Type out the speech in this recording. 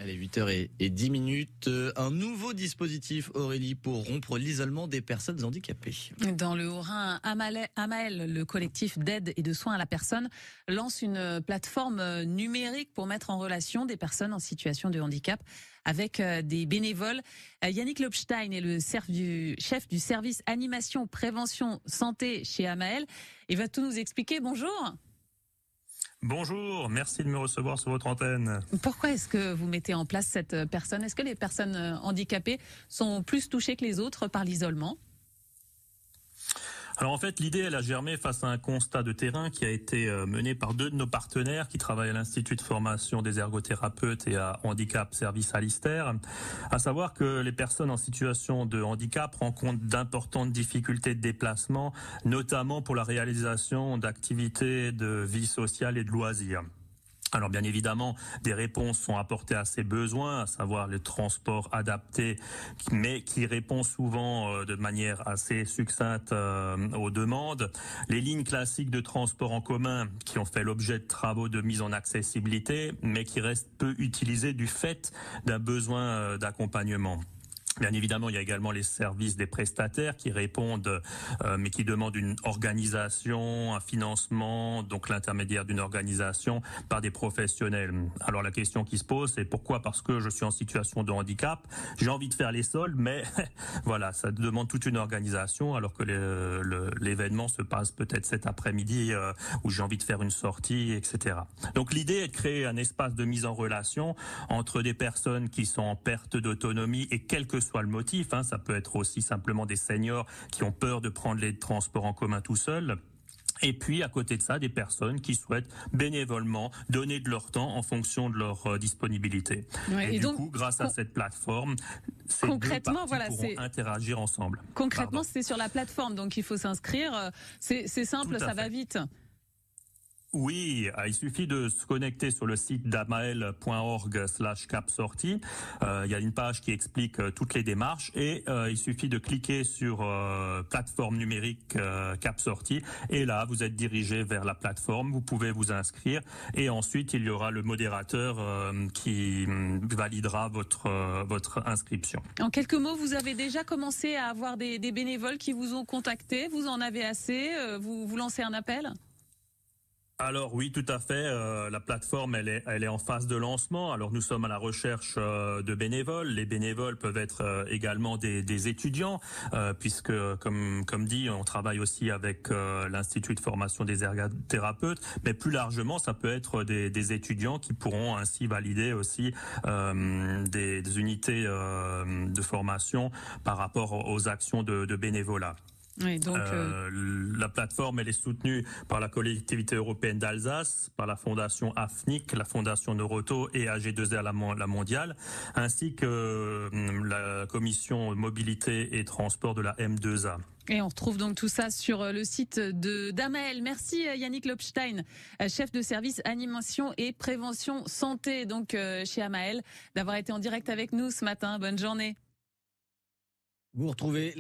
Allez, 8h10. Un nouveau dispositif, Aurélie, pour rompre l'isolement des personnes handicapées. Dans le Haut-Rhin, Amael, le collectif d'aide et de soins à la personne, lance une plateforme numérique pour mettre en relation des personnes en situation de handicap avec des bénévoles. Yannick Lobstein est le chef du service animation, prévention, santé chez Amael. Il va tout nous expliquer. Bonjour. Bonjour, merci de me recevoir sur votre antenne. Pourquoi est-ce que vous mettez en place cette personne? Est-ce que les personnes handicapées sont plus touchées que les autres par l'isolement? Alors en fait, l'idée, elle a germé face à un constat de terrain qui a été mené par deux de nos partenaires qui travaillent à l'Institut de formation des ergothérapeutes et à Handicap Service Alistair, à savoir que les personnes en situation de handicap rencontrent d'importantes difficultés de déplacement, notamment pour la réalisation d'activités de vie sociale et de loisirs. Alors bien évidemment, des réponses sont apportées à ces besoins, à savoir le transport adapté, mais qui répond souvent de manière assez succincte aux demandes. Les lignes classiques de transport en commun qui ont fait l'objet de travaux de mise en accessibilité, mais qui restent peu utilisées du fait d'un besoin d'accompagnement. Bien évidemment, il y a également les services des prestataires qui répondent, mais qui demandent une organisation, un financement, donc l'intermédiaire d'une organisation par des professionnels. Alors la question qui se pose, c'est pourquoi? Parce que je suis en situation de handicap, j'ai envie de faire les soldes, mais voilà, ça demande toute une organisation, alors que l'événement se passe peut-être cet après-midi où j'ai envie de faire une sortie, etc. Donc l'idée est de créer un espace de mise en relation entre des personnes qui sont en perte d'autonomie et quel que soit le motif, ça peut être aussi simplement des seniors qui ont peur de prendre les transports en commun tout seuls. Et puis, à côté de ça, des personnes qui souhaitent bénévolement donner de leur temps en fonction de leur disponibilité. Ouais, et du coup, grâce à cette plateforme, ces deux parties pourront interagir ensemble. Concrètement, c'est sur la plateforme, donc il faut s'inscrire. C'est simple, ça va vite. Oui, il suffit de se connecter sur le site d'amael.org/capsortie. Il y a une page qui explique toutes les démarches et il suffit de cliquer sur plateforme numérique Capsortie et là vous êtes dirigé vers la plateforme. Vous pouvez vous inscrire et ensuite il y aura le modérateur qui validera votre inscription. En quelques mots, vous avez déjà commencé à avoir des bénévoles qui vous ont contacté. Vous en avez assez? Vous lancez un appel? Alors oui, tout à fait. La plateforme, elle est en phase de lancement. Alors nous sommes à la recherche de bénévoles. Les bénévoles peuvent être également des étudiants, puisque comme dit, on travaille aussi avec l'Institut de formation des ergothérapeutes. Mais plus largement, ça peut être des étudiants qui pourront ainsi valider aussi des unités de formation par rapport aux actions de bénévolat. Oui, donc la plateforme, elle est soutenue par la collectivité européenne d'Alsace, par la fondation AFNIC, la fondation Neuroto et AG2R la mondiale, ainsi que la commission mobilité et transport de la M2A. Et on retrouve donc tout ça sur le site d'Amael. Merci Yannick Lobstein, chef de service animation et prévention santé donc chez Amael, d'avoir été en direct avec nous ce matin. Bonne journée. Vous retrouvez